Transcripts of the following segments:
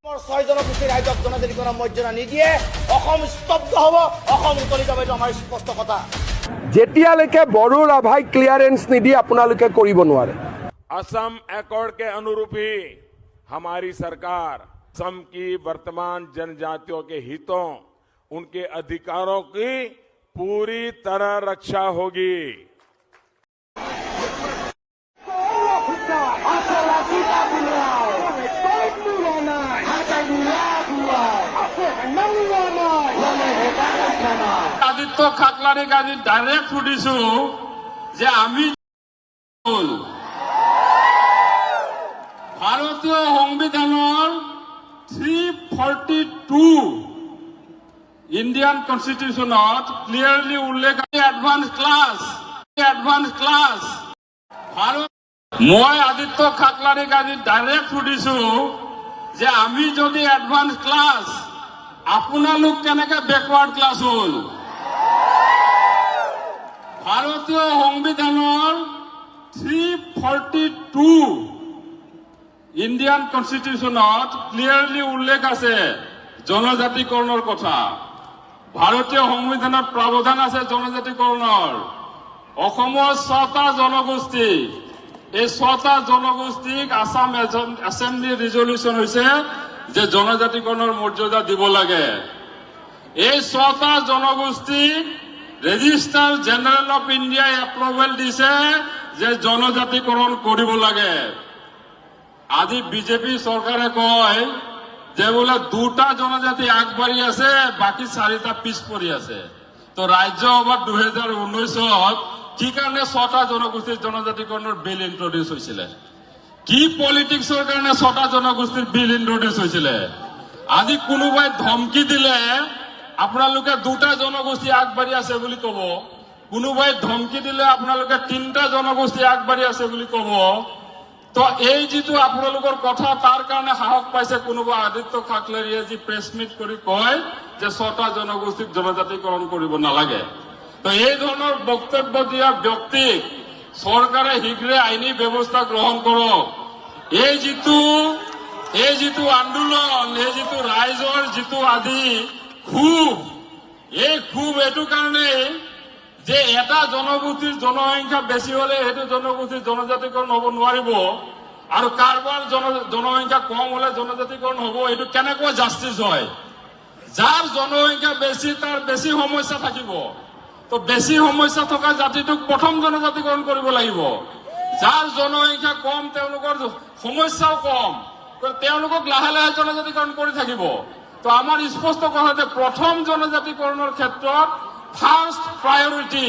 ছয় জনগোষ্ঠীৰ ৰাইজক জনজাতিকৰণ মৰ্যাদা নিদিয়ে অসম স্তব্ধ হ'ব, অসম উতলি যাব, এইটো আমাৰ স্পষ্ট কথা। যেতিয়ালৈকে বড়ো ৰাভাই ক্লিয়াৰেন্স নিদিয়ে আপোনালোকে কৰিব নোৱাৰে। असम एकॉर्ड के अनुरूप ही हमारी सरकार असम की वर्तमान जनजातियों के हितों, उनके अधिकारों की पूरी तरह रक्षा होगी। আদিত্য খাকলারিক আজি ডাইরেক্ট সুধিছো যে আমি ভারতীয় সংবিধানের 342 ইন্ডিয়ান কনস্টিটিউশনত ক্লিয়ারলি উল্লেখ আছে এডভান্স ক্লাস ভারত। মই আদিত্য খাকলারিক আজি ডাইরেক্ট সুধিছো যে আমি যদি এডভান্স ক্লাস, আপোনালোক কেনেকে বেকওয়ার্ড ক্লাস হল? ভারতীয় সংবিধানের 342 ইন্ডিয়ান কনস্টিটিউশনত ক্লিয়ারলি উল্লেখ আছে জনজাতিকরণের কথা। ভারতীয় সংবিধানত প্ৰাৱধান আছে জনজাতিকৰণৰ। অসমৰ 6টা জনগোষ্ঠী, এই 6টা জনগোষ্ঠীক আসাম এছেম্বলি ৰিজলিউশ্যন হৈছে যে জনজাতিকৰণৰ মৰ্যাদা দিব লাগে। এই 6টা জনগোষ্ঠীক ৰেজিষ্টাৰ জেনেৰেল অফ ইণ্ডিয়াই এপ্ৰুভেল দিছে যে জনজাতিকৰণ কৰিব লাগে। আজি বিজেপি চৰকাৰে কয় যে বোলে 2টা জনজাতি আগবাঢ়ি আছে, বাকী 4টা পিছ পৰি আছে। তো ৰাজ্যসভাত 2019ত কি কাৰণে 6টা জনগোষ্ঠীৰ জনজাতিকৰণৰ বিল ইন্ট্ৰডিউচ হৈছিলে? কি পলিটিক্সৰ কাৰণে 6টা জনগোষ্ঠীৰ বিল ইন্ট্ৰডিউচ হৈছিলে? আজি কোনোবাই ধমকি দিলে আপোনালোকে 2টা জনগোষ্ঠী আগবাঢ়ি আছে বুলি কব, কোনোবাই ধমকি দিলে আপোনালোকে 3টা জনগোষ্ঠী আগবাঢ়ি আছে বুলি কব। তো এই যিটো আপোনালোকৰ কথা, তাৰ কাৰণে সাহস পাইছে কোনোবা আদিত্য খাকলাৰিয়ে যি প্ৰেছ মিট কৰি কয় যে 6টা জনগোষ্ঠীক জনজাতিকৰণ কৰিব নালাগে। তো এই ধৰণৰ বক্তব্য দিয়া ব্যক্তিক চৰকাৰে শীঘ্ৰে আইনী ব্যৱস্থা গ্ৰহণ কৰক। এই যিটো আন্দোলন, এই যিটো ৰাইজৰ যিটো আজি ক্ষোভ, এই ক্ষোভ এইটো কাৰণে যে এটা জনগোষ্ঠীৰ জনসংখ্যা বেছি হলে সেইটো জনগোষ্ঠীৰ জনজাতিকৰণ হ'ব নোৱাৰিব, আৰু কাৰোবাৰ জনসংখ্যা কম হলে জনজাতিকৰণ হ'ব। এইটো কেনেকৈ জাষ্টিস হয়? যাৰ জনসংখ্যা বেছি তাৰ বেছি সমস্যা থাকিব। তো বেছি সমস্যা থকা জাতিটোক প্ৰথম জনজাতিকৰণ কৰিব লাগিব। যাৰ জনসংখ্যা কম, তেওঁলোকৰ সমস্যাও কম, তেওঁলোকক লাহে লাহে জনজাতিকৰণ কৰি থাকিব। তো আমাৰ স্পষ্ট কথা যে প্ৰথম জনজাতিকৰণৰ ক্ষেত্ৰত ফাৰ্ষ্ট প্ৰায়ৰিটি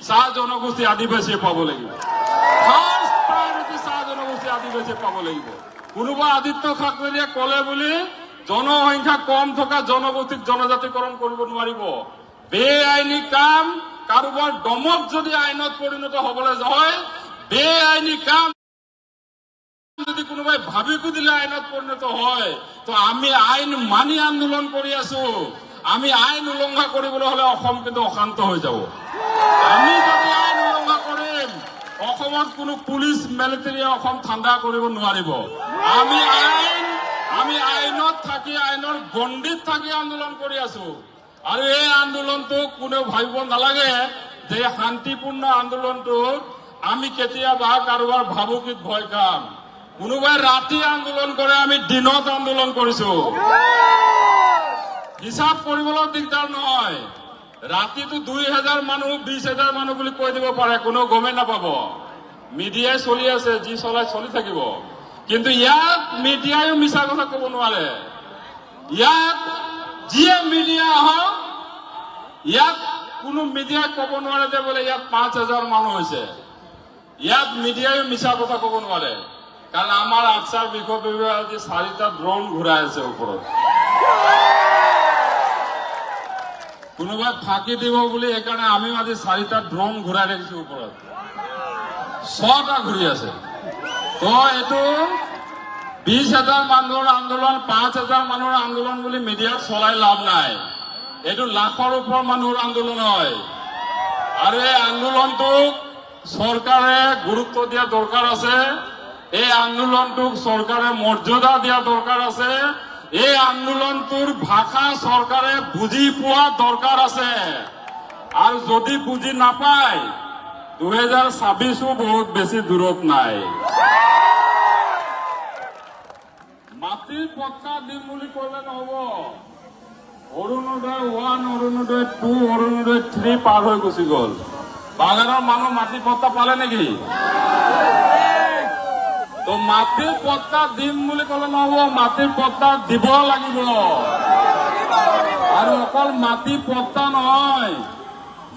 চাহ জনগোষ্ঠী আদিবাসীয়ে পাব লাগিব। ফাৰ্ষ্ট প্ৰায়ৰিটি চাহ জনগোষ্ঠী আদিবাসীয়ে পাব লাগিব। কোনোবা আদিত্য খাকলাৰিয়ে কলে বুলি জনসংখ্যা কম থকা জনগোষ্ঠীক জনজাতিকৰণ কৰিব নোৱাৰিব। বেআইনী কাম, কাৰোবাৰ দমত যদি আইনত পৰিণত হবলৈ হয়, বেআইনী কাম যদি কোনোবাই ভাবিকো দিলে আইনত পৰিণত হয়, তো আমি আইন মানি আন্দোলন কৰি আছো। আমি আইন উলংঘা কৰিবলৈ হলে অসম কিন্তু অশান্ত হৈ যাব। আমি যদি আইন উলংঘা কৰিম, অসমত কোনো পুলিচ মিলিটাৰীয়ে অসম ঠাণ্ডা কৰিব নোৱাৰিব। আমি আইনত থাকি, আইনৰ গণ্ডিত থাকি আন্দোলন কৰি আছো। আৰু এই আন্দোলনটো কোনেও ভাবিব নালাগে যে শান্তিপূৰ্ণ আন্দোলনটোত আমি কেতিয়াবা কাৰোবাৰ ভাবুকিত ভয় খাম। কোনোবাই ৰাতি আন্দোলন কৰে, আমি দিনত আন্দোলন কৰিছো। হিচাপ কৰিবলৈ দিগদাৰ নহয়। ৰাতিটো 2000 মানুহ 20,000 মানুহ বুলি কৈ দিব পাৰে, কোনো গমেই নাপাব। মিডিয়াই চলি আছে, যি চলাই চলি থাকিব। কিন্তু ইয়াত মিডিয়ায়ো মিছা কথা কব নোৱাৰে। ইয়াত যিয়ে মিডিয়া আহক, ইয়াত কোনো মিডিয়াই কব নোৱাৰে যে বোলে ইয়াত 5,000 মানুহ হৈছে। ইয়াত মিডিয়ায়ো মিছা কথা কব নোৱাৰে, কাৰণ আমাৰ আচাৰ বিষয় বিভাগে আজি 4টা ড্ৰোন ঘূৰাই আছে ওপৰত। কোনোবাই ফাঁকি দিব বুলি সেইকাৰণে আমিও আজি 4টা ড্ৰোন ঘূৰাই ৰাখিছো ওপৰত। 6টা ঘূৰি আছে। তো এইটো 20,000 মানুহৰ আন্দোলন, 5,000 মানুহৰ আন্দোলন বুলি মিডিয়াত চলাই লাভ নাই। এইটো লাখৰ ওপৰ মানুহৰ আন্দোলন হয়। আৰু এই আন্দোলনটোক চৰকাৰে গুৰুত্ব দিয়া দৰকাৰ আছে। এই আন্দোলনটোক চৰকাৰে মৰ্যাদা দিয়া দৰকাৰ আছে। এই আন্দোলনটোৰ ভাষা চৰকাৰে বুজি পোৱা দৰকাৰ আছে আৰু যদি বুজি নাপায় 2026 বহুত বেছি দূৰত নাই। মাটিৰ পট্টা দিম বুলি ক'লে নহব। অৰুণোদয় 1, অৰুণোদয় 2, অৰুণোদয় 3 পাৰ হৈ গুচি গ'ল। বাগানৰ মানুহ মাটি পট্টা পালে নেকি? তো মাটিৰ পট্টা দিম বুলি ক'লে নহব, মাটিৰ পট্টা দিব লাগিব। আৰু অকল মাটি পট্টা নহয়,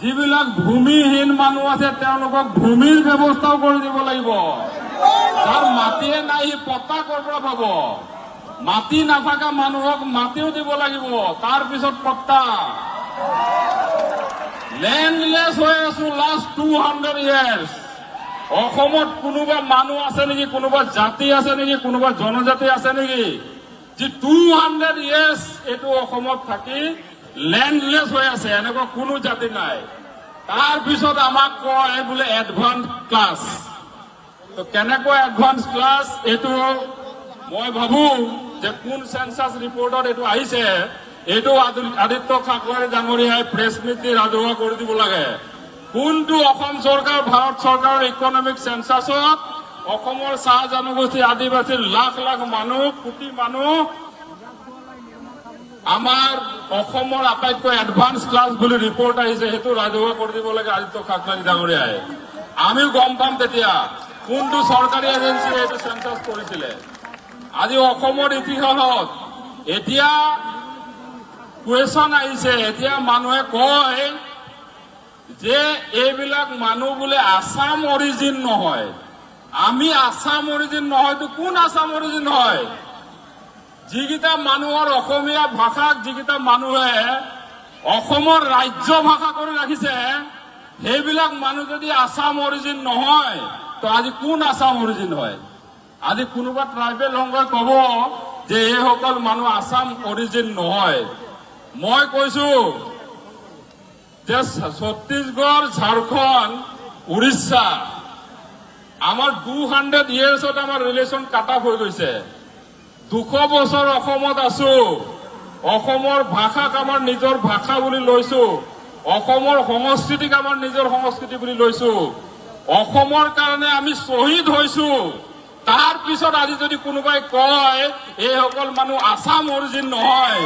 যিবিলাক ভূমিহীন মানুহ আছে তেওঁলোকক ভূমিৰ ব্যৱস্থাও কৰি দিব লাগিব। যাৰ মাটিয়ে নাই সি পট্টা ক'ৰ পৰা পাব? মাটি নাথাকা মানুহক মাটিও দিব লাগিব, তাৰ পিছত পট্টা। লেণ্ডলেছ হৈ আছো লাষ্ট 200 years। অসমত কোনোবা মানুহ আছে নেকি, কোনোবা জাতি আছে নেকি, কোনোবা জনজাতি আছে নেকি যি 200 years এইটো অসমত থাকি লেণ্ডলেছ হৈ আছে? এনেকুৱা কোনো জাতি নাই। তাৰ পিছত আমাক কয় বোলে এডভান্স ক্লাছ। তো কেনেকৈ এডভান্স ক্লাছ? এইটো মই ভাবো যে কোন সেন্সাস ৰিপৰ্টত এইটো আহিছে, এইটো আদিত্য ঠাকৰে ডাঙৰীয়াই প্ৰেছ মিট দি ৰাজহুৱা কৰি দিব লাগে। কোনটো অসম চৰকাৰ, ভাৰত চৰকাৰৰ ইকনমিক সেন্সাছত অসমৰ চাহ জনগোষ্ঠী আদিবাসীৰ লাখ লাখ মানুহ, কোটি মানুহ আমাৰ অসমৰ আটাইতকৈ এডভান্স ক্লাছ বুলি ৰিপৰ্ট আহিছে, সেইটো ৰাজহুৱা কৰি দিব লাগে আদিত্য ঠাকৰে ডাঙৰীয়াই। আমিও গম পাম তেতিয়া কোনটো চৰকাৰী এজেন্সিয়ে এইটো সেন্সাস কৰিছিলে। আজি অসমৰ ইতিহাসত এতিয়া কুৱেশ্যন আহিছে, এতিয়া মানুহে কয় যে এইবিলাক মানুহ বোলে আসাম অৰিজিন নহয়। আমি আসাম অৰিজিন নহয়তো কোন আসাম অৰিজিন হয়? যিকেইটা মানুহৰ অসমীয়া ভাষাক যিকেইটা মানুহে অসমৰ ৰাজ্য ভাষা কৰি ৰাখিছে, সেইবিলাক মানুহ যদি আসাম অৰিজিন নহয় তো আজি কোন আসাম অৰিজিন হয়? আজি কোনোবা ট্ৰাইবেল সংঘই কব যে এইসকল মানুহ আসাম অৰিজিন নহয়। মই কৈছো যে ছত্তীশগড়, ঝাৰখণ্ড, উৰিষ্যা আমাৰ 200 yearsত আমাৰ ৰিলেশ্যন কাট অফ হৈ গৈছে। 200 বছৰ অসমত আছো, অসমৰ ভাষাক আমাৰ নিজৰ ভাষা বুলি লৈছো, অসমৰ সংস্কৃতিক আমাৰ নিজৰ সংস্কৃতি বুলি লৈছো, অসমৰ কাৰণে আমি শ্বহীদ হৈছো। তাৰ পিছত আজি যদি কোনোবাই কয় এইসকল মানুহ আসাম অৰিজিন নহয়,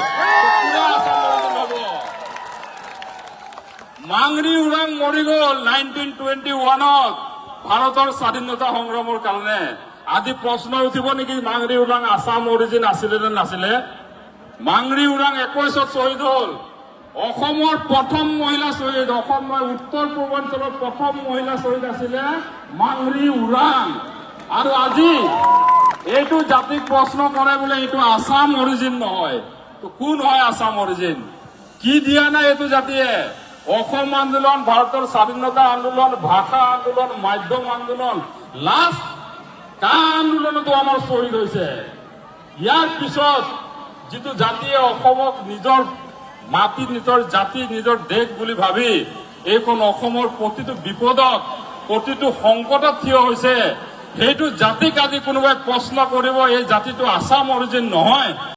কোনে আসাম অৰিজিন হ'ব? মাংৰি উৰাং মৰি গ'ল 1921ত ভাৰতৰ স্বাধীনতা সংগ্ৰামৰ কাৰণে। আজি প্ৰশ্ন উঠিব নেকি মাংৰি উৰাং আসাম অৰিজিন আছিলে নে নাছিলে? মাংৰি উৰাং 21ত শ্বহীদ হ'ল। অসমৰ প্ৰথম মহিলা শ্বহীদ, অসম উত্তৰ পূৰ্বাঞ্চলৰ প্ৰথম মহিলা শ্বহীদ আছিলে মাংৰি উৰাং। আৰু আজি এইটো জাতিক প্ৰশ্ন কৰে বোলে এইটো আসাম অৰিজিন নহয়, তো কোন হয় আসাম অৰিজিন? কি দিয়া নাই এইটো জাতিয়ে? অসম আন্দোলন, ভাৰতৰ স্বাধীনতা আন্দোলন, ভাষা আন্দোলন, মাধ্যম আন্দোলন, লাষ্ট কা আন্দোলনতো আমাৰ শ্বহীদ হৈছে। ইয়াৰ পিছত যিটো জাতিয়ে অসমক নিজৰ মাটি, নিজৰ জাতি, নিজৰ দেশ বুলি ভাবি এইখন অসমৰ প্ৰতিটো বিপদত, প্ৰতিটো সংকটত থিয় হৈছে, সেইটো জাতিক আজি কোনোবাই প্ৰশ্ন কৰিব এই জাতিটো আসাম অৰিজিন নহয়।